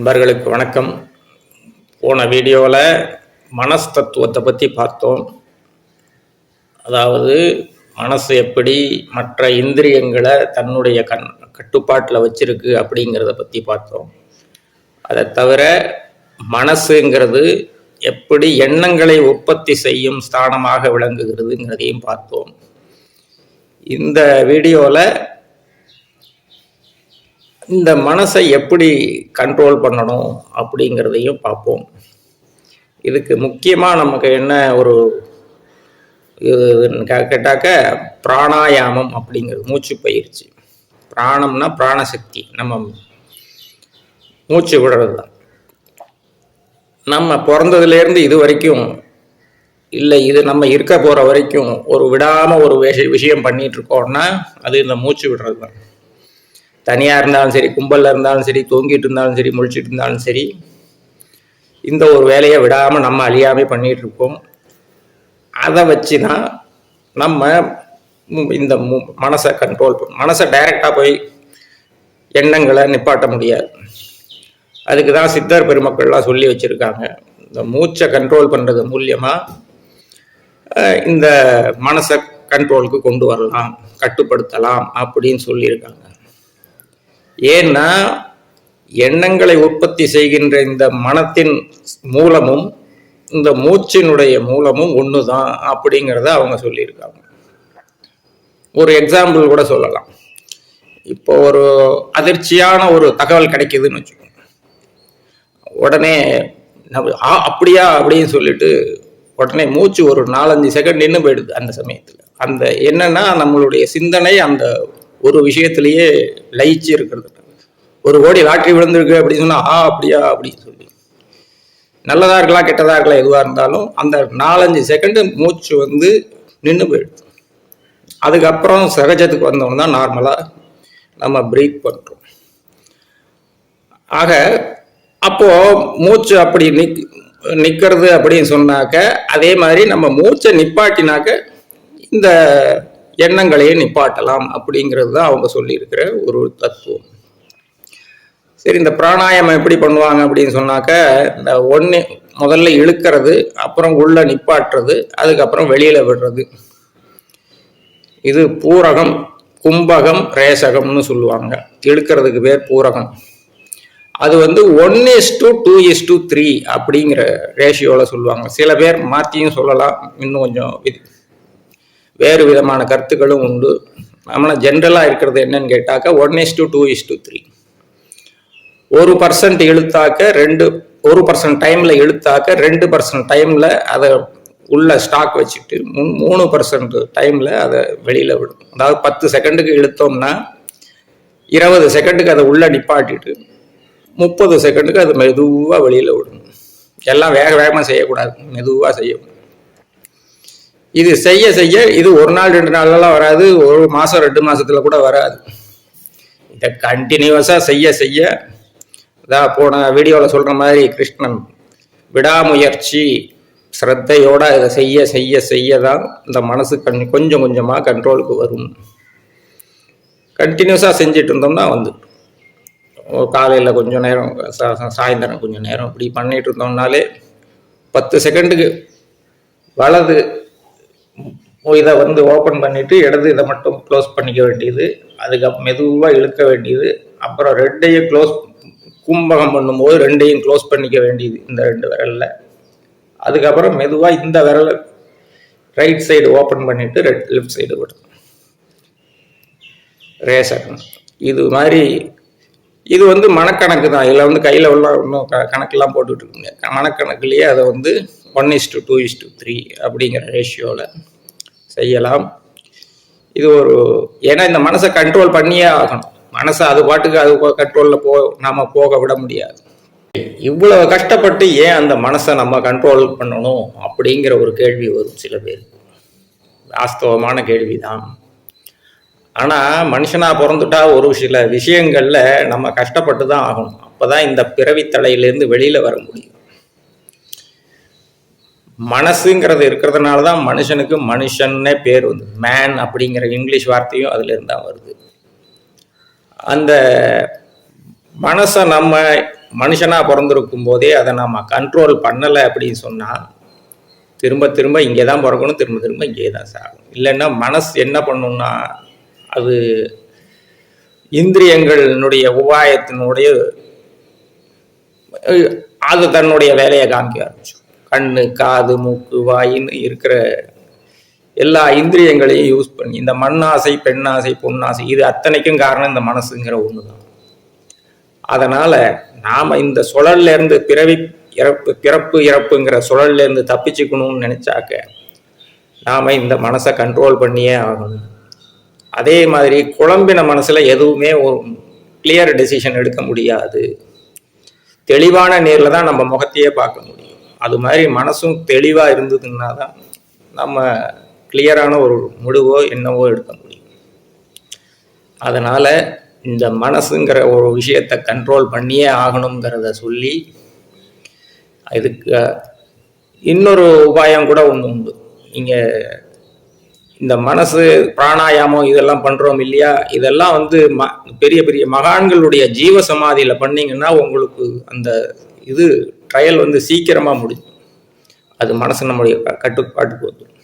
நண்பர்களுக்கு வணக்கம். போன வீடியோவில் மனஸ்தத்துவத்தை பற்றி பார்த்தோம். அதாவது மனசு எப்படி மற்ற இந்திரியங்களை தன்னுடைய கட்டுப்பாட்டில் வச்சிருக்கு அப்படிங்கிறத பற்றி பார்த்தோம். அதை தவிர மனசுங்கிறது எப்படி எண்ணங்களை உற்பத்தி செய்யும் ஸ்தானமாக விளங்குகிறதுங்கிறதையும் பார்த்தோம். இந்த வீடியோவில் இந்த மனசை எப்படி கண்ட்ரோல் பண்ணணும் அப்படிங்கிறதையும் பார்ப்போம். இதுக்கு முக்கியமாக நமக்கு என்ன ஒரு கேட்டாக்க பிராணாயாமம் அப்படிங்கிறது மூச்சு பயிற்சி. பிராணம்னா பிராணசக்தி, நம்ம மூச்சு விடுறது தான். நம்ம பிறந்ததுலேருந்து இது வரைக்கும் இல்லை, இது நம்ம இருக்க போகிற வரைக்கும் ஒரு விடாமல் ஒரு விஷயம் பண்ணிட்டு இருக்கோம்னா அது இந்த மூச்சு விடுறது தான். தனியாக இருந்தாலும் சரி, கும்பலில் இருந்தாலும் சரி, தூங்கிட்டு இருந்தாலும் சரி, முழிச்சிட்டு இருந்தாலும் சரி, இந்த ஒரு வேலையை விடாமல் நம்ம அழியாமல் பண்ணிகிட்டு இருப்போம். அதை வச்சு தான் நம்ம இந்த மனசை கண்ட்ரோல் பண்ணும். மனசை டைரெக்டாக போய் எண்ணங்களை நிப்பாட்ட முடியாது. அதுக்கு தான் சித்தர் பெருமக்கள்லாம் சொல்லி வச்சுருக்காங்க, இந்த மூச்சை கண்ட்ரோல் பண்ணுறது மூலியமாக இந்த மனசை கண்ட்ரோலுக்கு கொண்டு வரலாம், கட்டுப்படுத்தலாம் அப்படின்னு சொல்லியிருக்காங்க. ஏன்னா எண்ணங்களை உற்பத்தி செய்கின்ற இந்த மனத்தின் மூலமும் இந்த மூச்சினுடைய மூலமும் ஒன்று தான் அப்படிங்கிறத அவங்க சொல்லியிருக்காங்க. ஒரு எக்ஸாம்பிள் கூட சொல்லலாம். இப்போ ஒரு அதிர்ச்சியான ஒரு தகவல் கிடைக்குதுன்னு வச்சுக்கோங்க, உடனே அப்படியா அப்படின்னு சொல்லிட்டு உடனே மூச்சு ஒரு 4-5 செகண்ட் நின்று போயிடுது. அந்த சமயத்தில் அந்த என்னன்னா நம்மளுடைய சிந்தனை அந்த ஒரு விஷயத்திலேயே லயிச்சு இருக்கிறது. ஒரு கோடி லாட்டரி விழுந்திருக்கு அப்படின்னு சொன்னா அப்படியா அப்படின்னு சொல்லி, நல்லதா இருக்கலாம் கெட்டதா இருக்கலாம் எதுவாக இருந்தாலும் அந்த 4-5 செகண்டு மூச்சு நின்று போயிடுது. அதுக்கப்புறம் சகஜத்துக்கு வந்தோம்னா தான் நார்மலாக நம்ம பிரீத் பண்ணுறோம். ஆக அப்போ மூச்சு அப்படி நிற்கிறது அப்படின்னு சொன்னாக்க, அதே மாதிரி நம்ம மூச்சை நிப்பாட்டினாக்க இந்த எண்ணங்களையே நிப்பாட்டலாம் அப்படிங்கிறது தான் அவங்க சொல்லியிருக்கிற ஒரு தத்துவம். சரி, இந்த பிராணாயாமம் எப்படி பண்ணுவாங்க அப்படின்னு சொன்னாக்க, இந்த முதல்ல இழுக்கிறது, அப்புறம் உள்ள நிப்பாட்டுறது, அதுக்கப்புறம் வெளியில விடுறது. இது பூரகம், கும்பகம், ரேசகம்னு சொல்லுவாங்க. இழுக்கிறதுக்கு பேர் பூரகம். அது 1:2:3 அப்படிங்கிற ரேஷியோவில் சொல்லுவாங்க. சில பேர் மாற்றியும் சொல்லலாம், இன்னும் கொஞ்சம் வேறு விதமான கருத்துக்களும் உண்டு. நம்ம ஜென்ரலாக இருக்கிறது என்னன்னு கேட்டாக்க 1:2:3. 1% இழுத்தாக்க 1% டைமில் இழுத்தாக்க 2% டைமில் அதை உள்ள ஸ்டாக் வச்சுட்டு 3% டைமில் அதை வெளியில் விடும். அதாவது 10 செகண்டுக்கு இழுத்தோம்னா 20 செகண்டுக்கு அதை உள்ள நிப்பாட்டிட்டு 30 செகண்டுக்கு அது மெதுவாக வெளியில் விடணும். எல்லாம் வேகமாக செய்யக்கூடாது, மெதுவாக செய்யணும். இது செய்ய செய்ய இது 1 நாள் 2 நாள்லாம் வராது, 1 மாதம் 2 மாதத்துல கூட வராது. இதை கண்டினியூஸாக செய்ய செய்ய, போன வீடியோவில் சொல்கிற மாதிரி கிருஷ்ணன் விடாமுயற்சி ஸ்ரத்தையோட இதை செய்ய செய்ய செய்ய தான் இந்த மனசு கொஞ்சம் கொஞ்சமாக கண்ட்ரோலுக்கு வரும். கண்டினியூஸாக செஞ்சுட்டு இருந்தோம்னா காலையில் கொஞ்சம் நேரம், சாயந்தரம் கொஞ்சம் நேரம் இப்படி பண்ணிட்டு இருந்தோம்னாலே 10 செகண்டுக்கு வலது இதை ஓப்பன் பண்ணிட்டு இடது இதை மட்டும் க்ளோஸ் பண்ணிக்க வேண்டியது. அதுக்கப்புறம் மெதுவாக இழுக்க வேண்டியது. அப்புறம் 2ஐயும் க்ளோஸ், கும்பகம் பண்ணும்போது 2ஐயும் க்ளோஸ் பண்ணிக்க வேண்டியது இந்த 2 விரலில். அதுக்கப்புறம் மெதுவாக இந்த விரலை ரைட் சைடு ஓப்பன் பண்ணிட்டு லெஃப்ட் சைடு விடணும். ரேசகம். இது மாதிரி இது மனக்கணக்கு தான். இதில் கையில் இன்னும் கணக்கெல்லாம் போட்டுட்டு இருக்குங்க. மனக்கணக்குலேயே அதை 1:2:3 அப்படிங்கிற ரேஷியோவில் செய்யலாம். இது ஏன்னா இந்த மனசை கண்ட்ரோல் பண்ணியே ஆகணும். மனசை அது பாட்டுக்கு அது கண்ட்ரோலில் நாம போக விட முடியாது. இவ்வளவு கஷ்டப்பட்டு ஏன் அந்த மனசை நம்ம கண்ட்ரோல் பண்ணணும் அப்படிங்கிற ஒரு கேள்வி வரும் சில பேர். வாஸ்தவமான கேள்விதான். ஆனால் மனுஷனாக பிறந்துட்டா ஒரு சில விஷயங்களில் நம்ம கஷ்டப்பட்டு தான் ஆகணும். அப்போ தான் இந்த பிறவித்தலையிலேருந்து வெளியில் வர முடியும். மனசுங்கிறது இருக்கிறதுனால தான் மனுஷனுக்கு மனுஷன்னே பேர் மேன் அப்படிங்கிற இங்கிலீஷ் வார்த்தையும் அதுலேருந்து தான் வருது. அந்த மனசை நம்ம மனுஷனாக பிறந்திருக்கும் போதே அதை நம்ம கண்ட்ரோல் பண்ணலை அப்படின்னு சொன்னால் திரும்ப திரும்ப இங்கே தான் பிறக்கணும், திரும்ப திரும்ப இங்கே தான் சாகணும். இல்லைன்னா மனசு என்ன பண்ணுன்னா அது இந்திரியங்களினுடைய உபாயத்தினுடைய அது தன்னுடைய வேலையை காமிக்க ஆரம்பிச்சு. கண்ணு, காது, மூக்கு, வாயின்னு இருக்கிற எல்லா இந்திரியங்களையும் யூஸ் பண்ணி இந்த மண்ணாசை, பெண்ணாசை, பொன்னாசை இது அத்தனைக்கும் காரணம் இந்த மனசுங்கிற ஒன்று தான். அதனால நாம இந்த சுழல்ல இருந்து பிறப்பு இறப்புங்கிற சுழல்ல இருந்து தப்பிச்சுக்கணும்னு நினைச்சாக்க நாம இந்த மனசை கண்ட்ரோல் பண்ணியே ஆகணும். அதே மாதிரி குழம்பின மனசுல எதுவுமே ஒரு கிளியர் டெசிஷன் எடுக்க முடியாது. தெளிவான நேரில் தான் நம்ம முகத்தையே பார்க்க முடியும். அது மாதிரி மனசும் தெளிவா இருந்ததுன்னா தான் நம்ம கிளியரான ஒரு முடிவோ என்னவோ எடுக்க முடியும். அதனால இந்த மனசுங்கிற ஒரு விஷயத்தை கண்ட்ரோல் பண்ணியே ஆகணுங்கிறத சொல்லி இதுக்கு இன்னொரு உபாயம் கூட ஒன்று உண்டு. நீங்கள் இந்த மனசு பிராணாயாமம் இதெல்லாம் பண்ணுறோம் இல்லையா, இதெல்லாம் வந்து பெரிய பெரிய மகான்களுடைய ஜீவ சமாதியில் பண்ணிங்கன்னா உங்களுக்கு அந்த இது ட்ரையல் வந்து சீக்கிரமாக முடியும். அது மனசு நம்முடைய கட்டுப்பாட்டுக்கு வந்துடும்.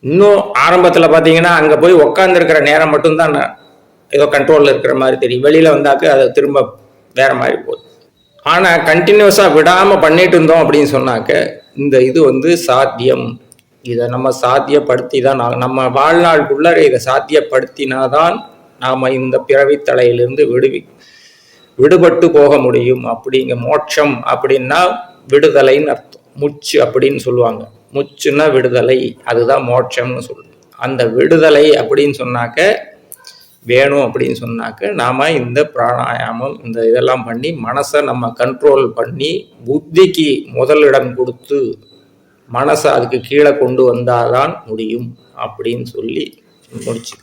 இன்னும் ஆரம்பத்தில் பார்த்தீங்கன்னா அங்கே போய் உக்காந்துருக்கிற நேரம் மட்டும்தான் ஏதோ கண்ட்ரோலில் இருக்கிற மாதிரி தெரியும். வெளியில் வந்தாக்க அதை திரும்ப வேற மாதிரி போகுது. ஆனால் கண்டினியூஸாக விடாமல் பண்ணிட்டு இருந்தோம் அப்படின்னு சொன்னாக்க இந்த இது வந்து சாத்தியம். இதை நம்ம சாத்தியப்படுத்தி தான் நம்ம வாழ்நாளுக்குள்ள இதை சாத்தியப்படுத்தினாதான் நாம் இந்த பிறவி தலையிலிருந்து விடுபட்டு போக முடியும். அப்படிங்க மோட்சம் அப்படின்னா விடுதலைன்னு அர்த்தம். முச்சு அப்படின்னு சொல்லுவாங்க. முச்சுன்னா விடுதலை, அதுதான் மோட்சம்னு சொல்லுவோம். அந்த விடுதலை அப்படின்னு சொன்னாக்க வேணும் அப்படின்னு சொன்னாக்க நாம இந்த பிராணாயாமம் இந்த இதெல்லாம் பண்ணி மனசை நம்ம கண்ட்ரோல் பண்ணி புத்திக்கு முதலிடம் கொடுத்து மனசை அதுக்கு கீழே கொண்டு வந்தாதான் முடியும் அப்படின்னு சொல்லி முடிச்சு.